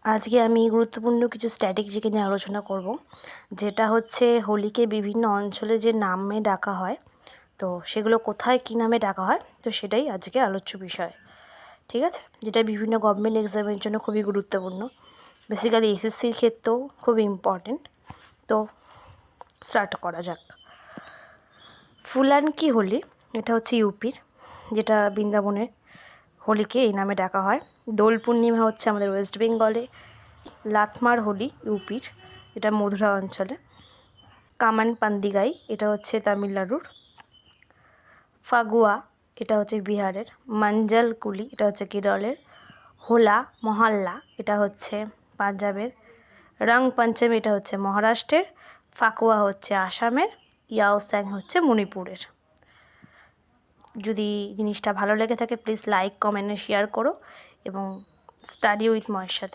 আজকে আমি গুরুত্বপূর্ণ কিছু স্ট্র্যাটেজিকে নিয়ে আলোচনা করব, যেটা হচ্ছে হোলিকে বিভিন্ন অঞ্চলে যে নামে ডাকা হয়, তো সেগুলো কোথায় কী নামে ডাকা হয়, তো সেটাই আজকে আলোচ্য বিষয়। ঠিক আছে, যেটা বিভিন্ন গভর্নমেন্ট এক্সামের জন্য খুবই গুরুত্বপূর্ণ, বেসিক্যালি এসএসসির ক্ষেত্রেও খুবই ইম্পর্টেন্ট। তো স্টার্ট করা যাক। ফুলান কি হোলি, এটা হচ্ছে ইউপির, যেটা বৃন্দাবনের হোলিকে এই নামে ডাকা হয়। দোল পূর্ণিমা হচ্ছে আমাদের ওয়েস্ট বেঙ্গলে। লাথমার হোলি ইউপির, এটা মধুরা অঞ্চলে। কামান পান্দিগাই, এটা হচ্ছে তামিলনাড়ুর। ফাগুয়া, এটা হচ্ছে বিহারের। মঞ্জল কুলি, এটা হচ্ছে কেরলের। হোলা মহল্লা, এটা হচ্ছে পাঞ্জাবের। রং পঞ্চমী, এটা হচ্ছে মহারাষ্ট্রের। ফাকুয়া হচ্ছে আসামের। ইয়াওস্যাং হচ্ছে মণিপুরের। যদি জিনিসটা ভালো লেগে থাকে প্লিজ লাইক, কমেন্ট, শেয়ার করো এবং স্টাডি উইথ ময়ের সাথে